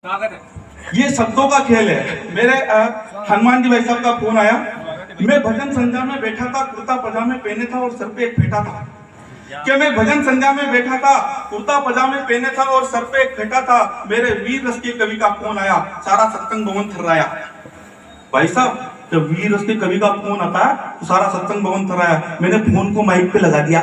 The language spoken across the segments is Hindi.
ये शब्दों का खेल है। मेरे हनुमान जी भाई साहब का फोन आया। मैं भजन संध्या में बैठा था, कुर्ता पजामे पहने था और सर पे एक फेटा था। क्या मैं भजन संध्या में बैठा था, कुर्ता पजामे पहने था और सर पे एक फेटा था। मेरे वीर रस के कवि का फोन आया, सारा सत्संग भवन थर्राया। भाई साहब, जब वीर रस के कवि का फोन आता है तो सारा सत्संग भवन थर्राया। मैंने फोन को माइक पे लगा दिया।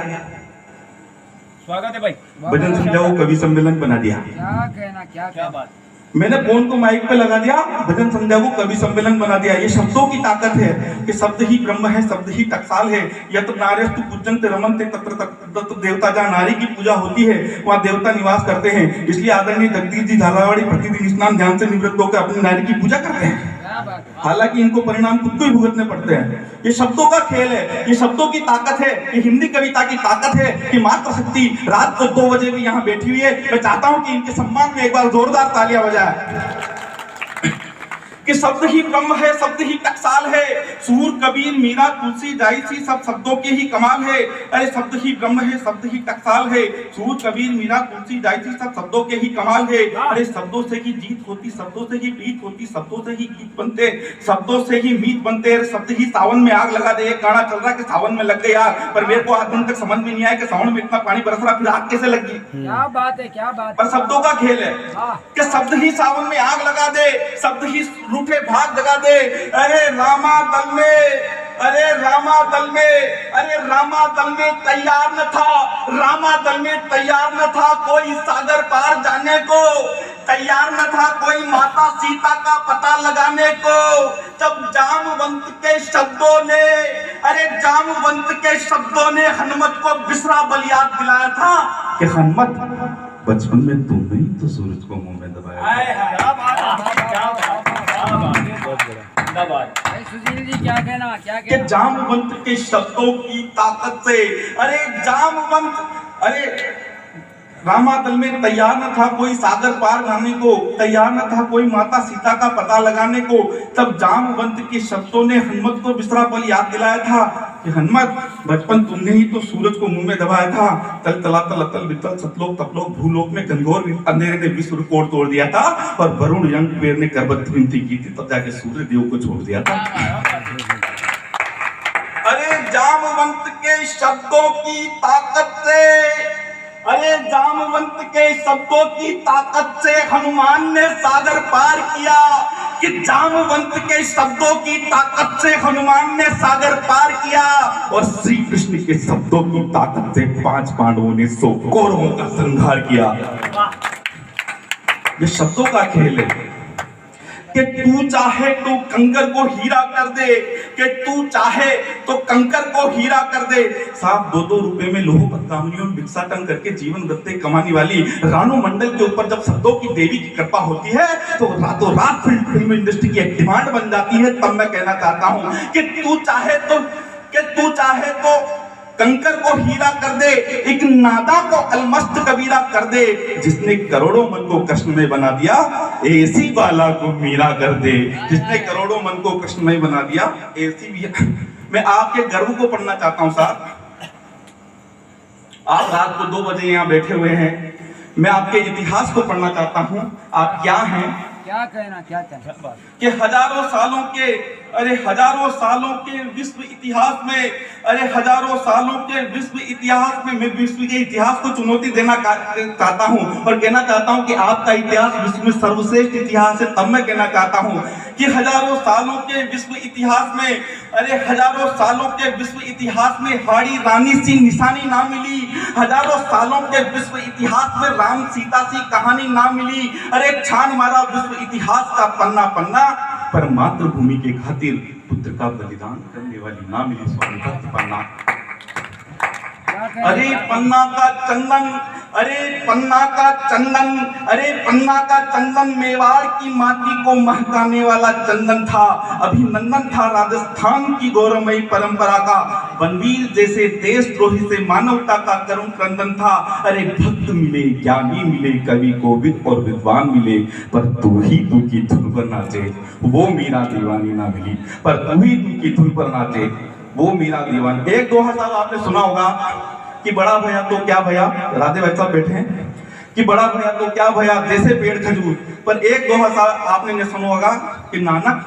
स्वागत है भाई। भजन संध्या को कवि सम्मेलन बना दिया। क्या कहना, क्या बात। मैंने फोन को माइक पे लगा दिया, भजन संध्या को कवि सम्मेलन बना दिया। ये शब्दों की ताकत है कि शब्द ही ब्रह्म है, शब्द ही टकसाल है। यत नार्यस्तु पूज्यन्ते रमन्ते तत्र देवता। जहाँ नारी की पूजा होती है वहाँ देवता निवास करते हैं। इसलिए आदरणीय जगदीश जी झालावाड़ी प्रतिदिन स्नान ध्यान से निवृत्त होकर अपनी नारी की पूजा करते हैं। हालांकि इनको परिणाम खुद को ही भुगतने पड़ते हैं। ये शब्दों का खेल है, ये शब्दों की ताकत है, ये हिंदी कविता की ताकत है कि मातृशक्ति रात को 2 बजे भी यहाँ बैठी हुई है। मैं चाहता हूँ कि इनके सम्मान में एक बार जोरदार तालियां बजाएं कि शब्द ही ब्रह्म है, शब्द ही टकसाल है। सूर कबीर मीरा तुलसी जायसी सब शब्दों के ही कमाल है। अरे शब्द ही ब्रह्म है, शब्द ही टकसाल है। सूर कबीर मीरा तुलसी जायसी सब शब्दों के ही कमाल है। अरे शब्दों से ही जीत होती, शब्दों से ही प्रीत होती, शब्दों से ही गीत बनते, शब्दों से ही मीत बनते। अरे शब्द ही सावन में आग लगा दे। एक गाना चल रहा है कि सावन में लग गई आग, पर मेरे को आज दिन तक समझ में नहीं आया कि सावन में इतना पानी बरस रहा, फिर आग कैसे लगी। क्या बात है, क्या बात। पर शब्दों का खेल है कि शब्द ही सावन में आग लगा दे, शब्द ही रूठे भाग जगा दे। अरे रामा दल में, अरे रामा दल में, अरे रामा दल में तैयार न था, रामा दल में तैयार न था कोई सागर पार जाने को, तैयार न था कोई माता सीता का पता लगाने को। जब जामवंत के शब्दों ने, अरे जामवंत के शब्दों ने हनुमत को बिसरा बल याद दिलाया था कि हनुमत बचपन में तुमने ही तो सूरज को मुंह में दबाया। क्या बात। सुशील जी क्या कहना, क्या कहना। कि जामवंत के शब्दों की ताकत से, अरे जामवंत, अरे रामादल में तैयार न था कोई सागर पार जाने को, तैयार न था कोई माता सीता का पता लगाने को। तब जामवंत के शब्दों ने हनुमत को बिसरा पल याद दिलाया था कि हनुमत बचपन तुमने ही तो सूरज को मुंह में दबाया था। तल तला तल अतल वितल सतलोक तपलोक भूलोक में घनघोर अंधेरे ने विश्व रिकॉर्ड तोड़ दिया था और वरुण यंग पेड़ ने गर्भवती विनती की थी, तब जाके सूर्य देव को छोड़ दिया था। अरे जामवंत के शब्दों की ताकत से, अरे जामवंत के शब्दों की ताकत से हनुमान ने सागर पार किया। कि जामवंत के शब्दों की ताकत से हनुमान ने सागर पार किया और श्री कृष्ण के शब्दों की ताकत से 5 पांडवों ने 100 कौरवों का संहार किया। ये शब्दों का खेल है कि तू चाहे तो कंकर को हीरा कर दे, कि तू चाहे तो कंकर को हीरा कर दे। साहब 2-2 रुपए में लोह पत्कावनियों भिक्षाटन करके जीवन रत्ते कमाने वाली रानू मंडल के ऊपर जब शब्दों की देवी की कृपा होती है तो रातों रात फिल्म इंडस्ट्री की एक डिमांड बन जाती है। तब मैं कहना चाहता हूं कि तू चाहे तो कंकर को हीरा कर दे, एक नादा को अलमस्त कबीरा कर दे। जिसने करोड़ों मन को कृष्ण में बना दिया, ऐसी बाला को मीरा कर दे। जिसने करोड़ों मन को कृष्ण में बना दिया, ऐसी भी। मैं आपके गर्व को पढ़ना चाहता हूं साहब। आप रात को 2 बजे यहाँ बैठे हुए हैं। मैं आपके इतिहास को पढ़ना चाहता हूँ। आप क्या हैं, क्या कहना, क्या कहना। कि हजारों सालों के, अरे हजारों सालों के विश्व इतिहास में, अरे हजारों सालों के विश्व इतिहास में मैं विश्व के इतिहास को चुनौती देना चाहता हूं और कहना चाहता हूं कि आपका इतिहास विश्व में सर्वश्रेष्ठ इतिहास है। तब मैं कहना चाहता हूं कि हजारों सालों के विश्व इतिहास में, अरे हजारों सालों के विश्व इतिहास में हाड़ी रानी सी निशानी ना मिली। हजारों सालों के विश्व इतिहास में राम सीता सी कहानी ना मिली। अरे छान मारा विश्व इतिहास का पन्ना पन्ना, पर मातृभूमि के खातिर पुत्र का बलिदान करने वाली ना मिली स्वामी भक्त पन्ना। अरे पन्ना का चंदन, अरे पन्ना का चंदन, अरे पन्ना का चंदन मेवाड़ की माटी को महकाने वाला चंदन था। अभिनंदन था राजस्थान की गौरवमयी परंपरा का। बनवीर जैसे देशद्रोही से मानवता का करुण क्रंदन था। अरे भक्त मिले, ज्ञानी मिले, कवि कोविद और विद्वान मिले, पर तू ही तू की धुन पर नाचे वो मीरा दीवानी ना मिली। पर तू ही तू की धुन पर नाचे वो मीरा दीवानी। एक दोहा साहब आपने सुना होगा कि बड़ा भैया तो क्या भैया, राधे भाई साहब बैठे हैं, कि बड़ा भैया तो क्या भैया जैसे पेड़ खजूर। पर एक दो आपने ने सुना होगा कि नानक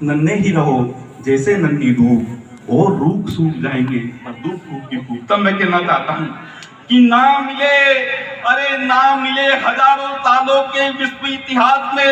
नन्हे ही रहो जैसे नन्ही धूप, और रूप सूख जाएंगे पर धूप फूक की फूक। तब मैं कहना चाहता हूँ कि ना मिले, अरे ना मिले हजारों सालों के विश्व इतिहास में,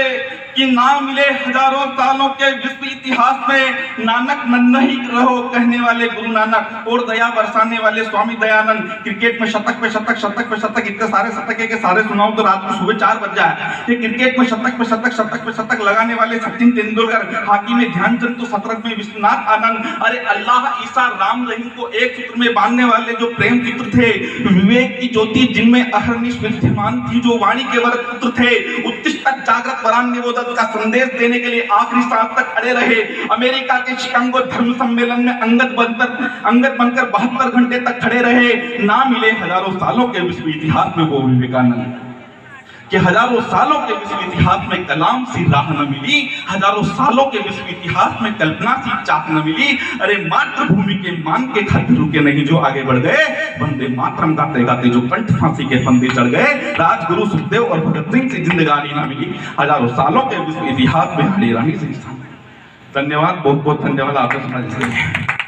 कि ना मिले हजारों सालों के विश्व इतिहास में नानक नन्हा ही रहो कहने वाले गुरु नानक, और दया बरसाने वाले स्वामी दयानंद। क्रिकेट में शतक पे शतक, शतक पे शतक, इतने सारे शतक है कि सारे सुनाओ तो रात को सुबह 4 बज जाए। ये क्रिकेट में शतक पे शतक, शतक पे शतक लगाने वाले सचिन तेंदुलकर, हॉकी में ध्यानचंद, तो शतरंज में विश्वनाथ आनंद। अरे अल्लाह, ईसा, राम, रहीम को एक सूत्र में बांधने वाले जो प्रेम चित्र थे, विवेक की ज्योति जिनमें अहर्निश विद्यमान थी, जो वाणी के वरद पुत्र थे, उत्तिष्ठ जागृत वरान्यवोदत का संदेश देने के लिए आखिरी सांस तक खड़े रहे। अमेरिका के शिकागो धर्म सम्मेलन में अंगद बनकर 72 घंटे तक खड़े रहे। ना मिले हजारों सालों के विश्व इतिहास में वो विवेकानंद, कि हजारों सालों के विश्व इतिहास में कलाम सी राह न मिली, हजारों सालों के विश्व इतिहास में कल्पना सी चाह न मिली। अरे मातृभूमि के मान के खातिर रुके नहीं जो आगे बढ़ गए, वंदे मातरम गाते गाते जो कंठ फांसी के फंदे चढ़ गए। राजगुरु सुखदेव और भगत सिंह से जिंदगानी न मिली, हजारों सालों के विश्व इतिहास में हरी रानी से। धन्यवाद, बहुत बहुत धन्यवाद आपका समझ।